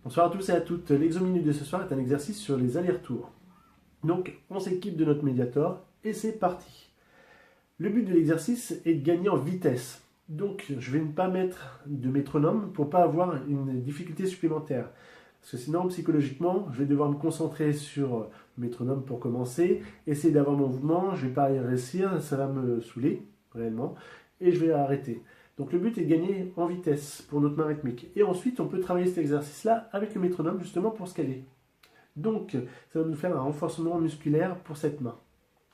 Bonsoir à tous et à toutes. L'exominute de ce soir est un exercice sur les allers-retours. Donc, on s'équipe de notre médiator et c'est parti. Le but de l'exercice est de gagner en vitesse. Donc, je vais ne pas mettre de métronome pour ne pas avoir une difficulté supplémentaire. Parce que sinon, psychologiquement, je vais devoir me concentrer sur le métronome pour commencer, essayer d'avoir mon mouvement, je ne vais pas y réussir, ça va me saouler, réellement, et je vais arrêter. Donc le but est de gagner en vitesse pour notre main rythmique. Et ensuite, on peut travailler cet exercice-là avec le métronome justement pour se caler. Donc, ça va nous faire un renforcement musculaire pour cette main.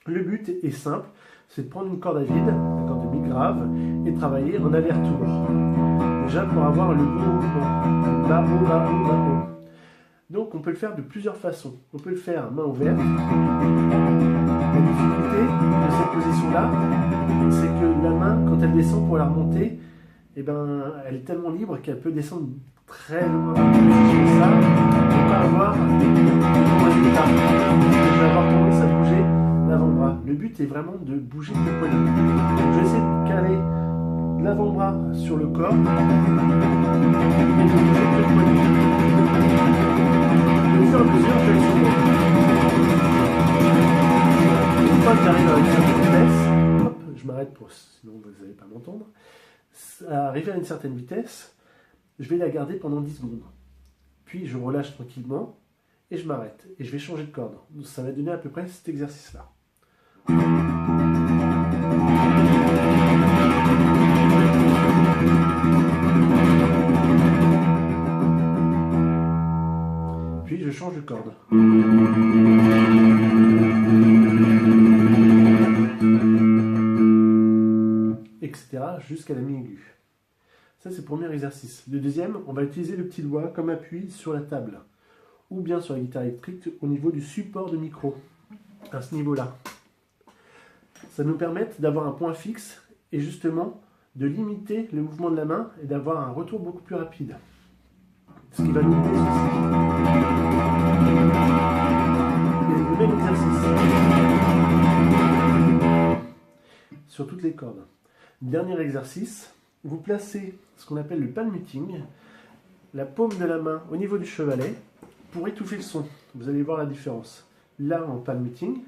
Le but est simple, c'est de prendre une corde à vide, la corde de mi grave, et travailler en aller-retour. Déjà pour avoir le bon mouvement. Bas, haut, bas, haut, bas, haut. Donc on peut le faire de plusieurs façons. On peut le faire main ouverte. La difficulté de cette position-là, c'est que la main, quand elle descend pour la remonter, eh ben, elle est tellement libre qu'elle peut descendre très loin. Comme ça, on ne peut pas avoir de résultat. Je vais avoir tendance à bouger l'avant-bras. Le but est vraiment de bouger le poignet. Je vais essayer de caler l'avant-bras sur le corps et de bouger le poignet. Au fur et à mesure, je vais le soulever. Une fois que j'arrive à une certaine vitesse, hop, je m'arrête pour, sinon vous n'allez pas m'entendre. Arrivé à une certaine vitesse, je vais la garder pendant 10 secondes. Puis je relâche tranquillement et je m'arrête. Et je vais changer de corde. Donc, ça va donner à peu près cet exercice-là. Puis je change de corde. Etc. jusqu'à la mi-aiguë. Ça c'est le premier exercice. Le deuxième, on va utiliser le petit doigt comme appui sur la table ou bien sur la guitare électrique au niveau du support de micro, à ce niveau-là. Ça nous permet d'avoir un point fixe et justement de limiter le mouvement de la main et d'avoir un retour beaucoup plus rapide. Ce qui va limiter ceci. Et le même exercice sur toutes les cordes. Dernier exercice, vous placez ce qu'on appelle le palm muting, la paume de la main au niveau du chevalet pour étouffer le son. Vous allez voir la différence. Là en palm muting,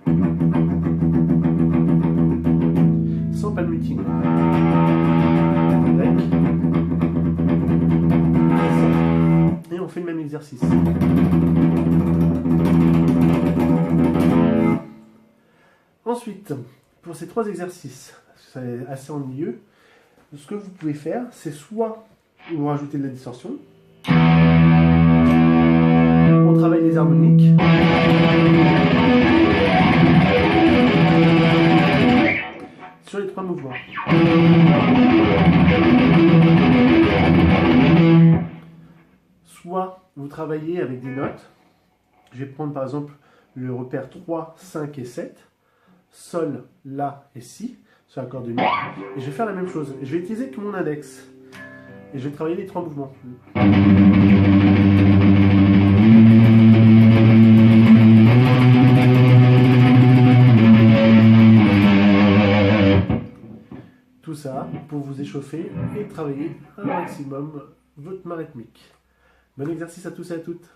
sans palm muting. Et on fait le même exercice. Ensuite, pour ces trois exercices, c'est assez ennuyeux, ce que vous pouvez faire, c'est soit vous rajoutez de la distorsion, on travaille les harmoniques, sur les trois mouvements. Soit vous travaillez avec des notes, je vais prendre par exemple le repère 3, 5 et 7, Sol, La et Si, sur la corde de Mi, et je vais faire la même chose. Et je vais utiliser que mon index, et je vais travailler les trois mouvements. Tout ça pour vous échauffer et travailler un maximum votre main rythmique. Bon exercice à tous et à toutes.